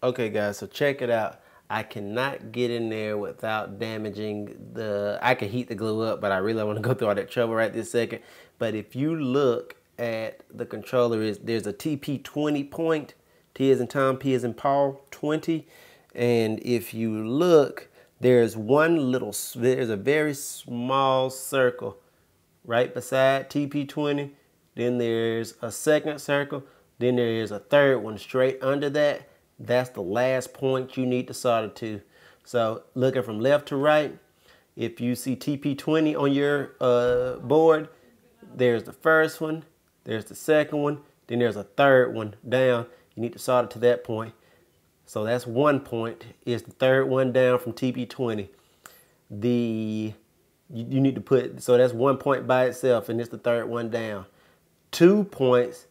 Okay guys, so check it out. I cannot get in there without damaging I can heat the glue up, but I really don't want to go through all that trouble right this second. But if you look at the controller, there's a TP20 point, T as in Tom, P as in Paul, 20. And if you look, there's a very small circle right beside TP20. Then there's a second circle. Then there's a third one straight under that. That's the last point you need to solder to. So looking from left to right, if you see TP20 on your board, there's the first one, there's the second one, then there's a third one down. You need to solder to that point. So that's 1 point. Is the third one down from TP20. You need to put, so that's 1 point by itself, and it's the third one down. 2 points,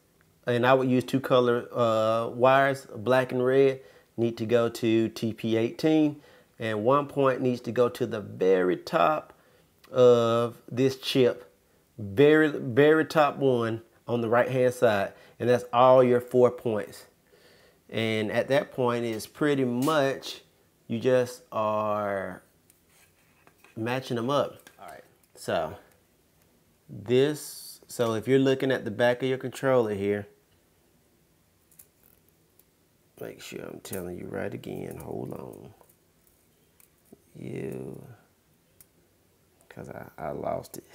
and I would use two color wires, black and red, need to go to TP18, and 1 point needs to go to the very top of this chip, very top one on the right hand side, and that's all your 4 points. And at that point, it's pretty much you just are matching them up. All right. So if you're looking at the back of your controller here, make sure I'm telling you right again. Hold on. Because I lost it.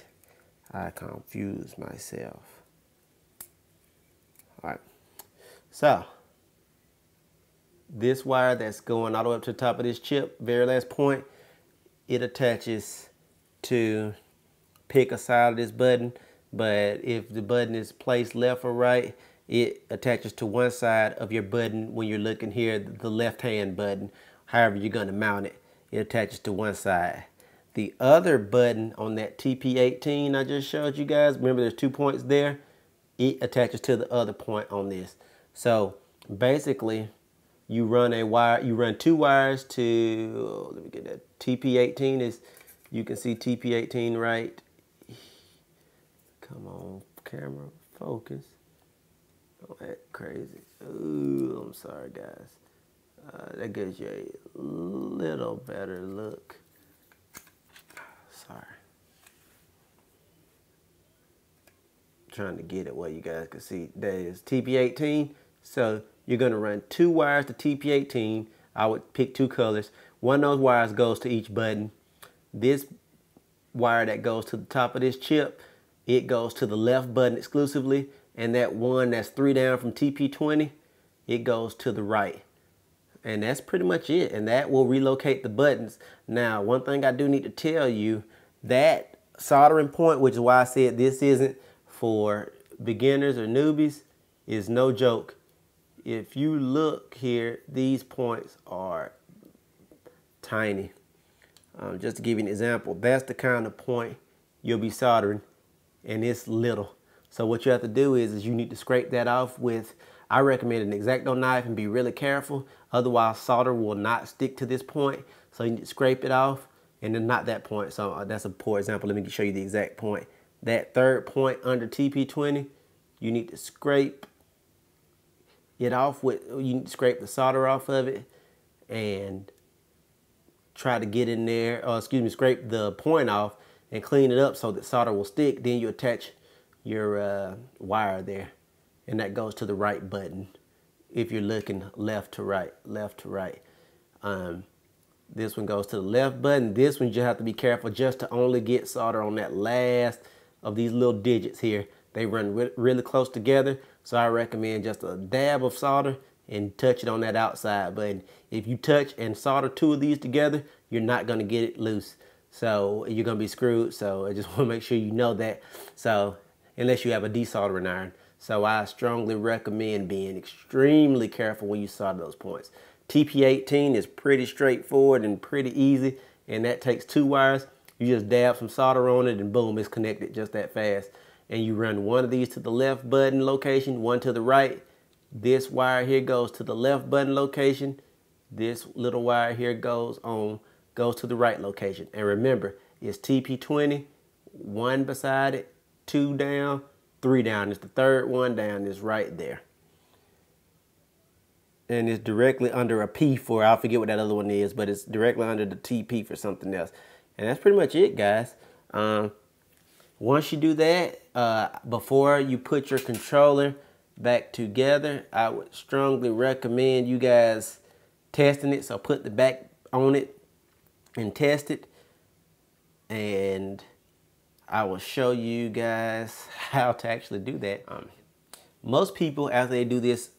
I confused myself. All right. So this wire that's going all the way up to the top of this chip, very last point, it attaches to pick a side of this button. But if the button is placed left or right, it attaches to one side of your button. When you're looking here, the left hand button, however you're going to mount it, it attaches to one side. The other button on that TP18 I just showed you guys, remember there's 2 points there, it attaches to the other point on this. So basically, you run two wires to, let me get that, TP18 is, you can see TP18 right. Come on, camera, focus. Don't act crazy. Ooh, I'm sorry, guys. That gives you a little better look. Sorry. Trying to get it where you guys can see. That is TP18. So you're going to run 2 wires to TP18. I would pick 2 colors. One of those wires goes to each button. This wire that goes to the top of this chip, it goes to the left button exclusively. And that one that's 3 down from TP20, it goes to the right. And that's pretty much it. And that will relocate the buttons. Now, one thing I do need to tell you, that soldering point, which is why I said this isn't for beginners or newbies, is no joke. If you look here, these points are tiny. Just to give you an example, that's the kind of point you'll be soldering, and it's little. So what you have to do is you need to scrape that off with, I recommend an X-Acto knife, and be really careful. Otherwise, solder will not stick to this point. So you need to scrape it off, and then not that point. So that's a poor example. Let me show you the exact point. That third point under TP20, you need to scrape it off with, you need to scrape the solder off of it and try to get in there, scrape the point off and clean it up so that solder will stick. Then you attach your wire there, and that goes to the right button if you're looking left to right. This one goes to the left button. This one you have to be careful just to only get solder on that last of these little digits here. They run really close together, so I recommend just a dab of solder and touch it on that outside button. If you touch and solder 2 of these together, you're not going to get it loose. So you're going to be screwed. So I just want to make sure you know that. So unless you have a desoldering iron. So I strongly recommend being extremely careful when you solder those points. TP18 is pretty straightforward and pretty easy, and that takes 2 wires. You just dab some solder on it and boom, it's connected just that fast. And you run one of these to the left button location, one to the right. This wire here goes to the left button location. This little wire here goes to the right location. And remember, it's TP20, 1 beside it, 2 down, 3 down. It's the third one down, is right there. and it's directly under a P for, I forget what that other one is, but it's directly under the TP for something else. And that's pretty much it, guys. Once you do that, before you put your controller back together, I would strongly recommend you guys testing it. So put the back on it and test it. And I will show you guys how to actually do that. Most people, after they do this,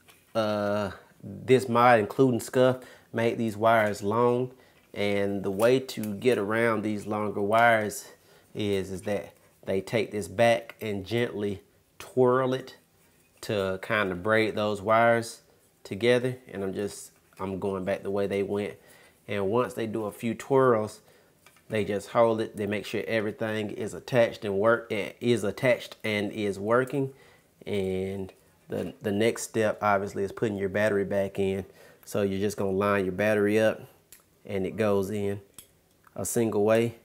this mod, including Scuf, make these wires long. And the way to get around these longer wires is that they take this back and gently twirl it to kind of braid those wires together. And I'm going back the way they went. And once they do a few twirls, they just hold it. They make sure everything is attached and is working. And the next step, obviously, is putting your battery back in. So you're just gonna line your battery up, and it goes in a single way.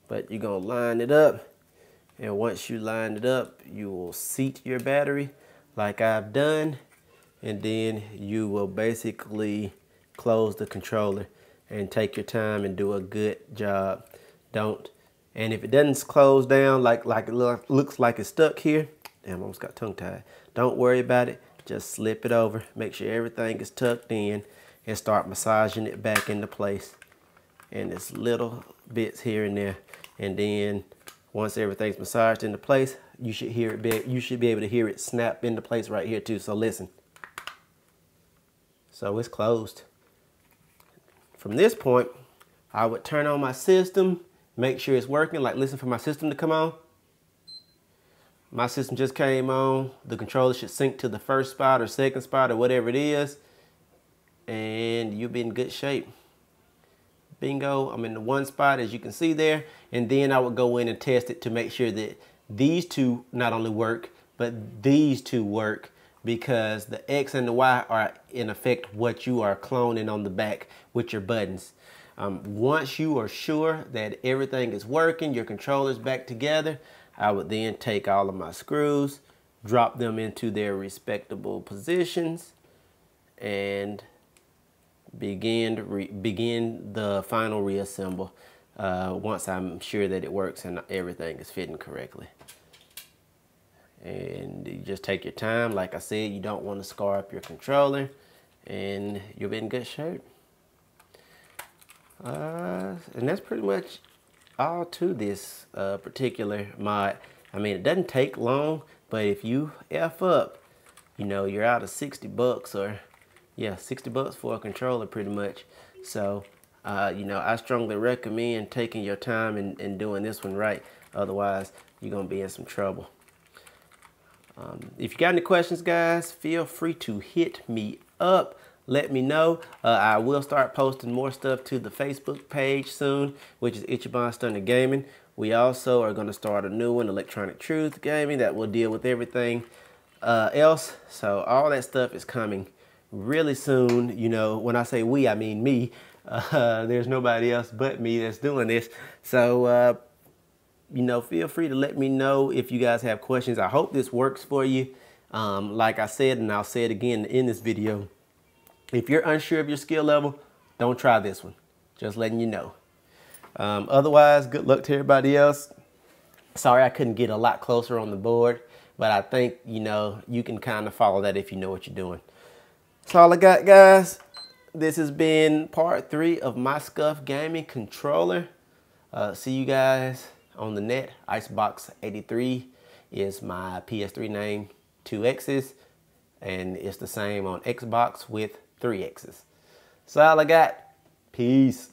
But you're gonna line it up, and once you line it up, you will seat your battery like I've done, and then you will basically close the controller and take your time and do a good job. And if it doesn't close down like it looks like it's stuck here, damn, I almost got tongue tied. Don't worry about it. Just slip it over. Make sure everything is tucked in and start massaging it back into place. And it's little bits here and there. And then once everything's massaged into place, you should be able to hear it snap into place right here too. So listen. So it's closed. From this point, I would turn on my system, make sure it's working, like listen for my system to come on. My system just came on. The controller should sync to the first spot or second spot or whatever it is. And you'll be in good shape. Bingo, I'm in the one spot as you can see there. And then I would go in and test it to make sure that these two not only work, but these two work, because the X and the Y are in effect what you are cloning on the back with your buttons. Once you are sure that everything is working, your controller's back together, I would then take all of my screws, drop them into their respectable positions, and begin the final reassemble once I'm sure that it works and everything is fitting correctly. And you just take your time. Like I said, you don't want to scar up your controller, and you'll be in good shape. And that's pretty much all to this particular mod. I mean, it doesn't take long, but if you F up, you know, you're out of 60 bucks or yeah, 60 bucks for a controller pretty much. So, you know, I strongly recommend taking your time and doing this one right. Otherwise, you're going to be in some trouble. If you got any questions, guys, feel free to hit me up. Let me know. I will start posting more stuff to the Facebook page soon, which is Ichiban Stunner Gaming. We also are going to start a new one, Electronic Truth Gaming, that will deal with everything else. So all that stuff is coming really soon. You know, when I say we, I mean me. There's nobody else but me that's doing this. So, you know, feel free to let me know if you guys have questions. I hope this works for you. Like I said, and I'll say it again in this video, if you're unsure of your skill level, don't try this one. Just letting you know. Otherwise, good luck to everybody else. Sorry I couldn't get a lot closer on the board, but I think, you know, you can kind of follow that if you know what you're doing. That's all I got, guys. This has been part 3 of my Scuf gaming controller. See you guys on the net. Icebox83 is my PS3 name, 2 X's, and it's the same on Xbox with 3 X's. That's all I got. Peace.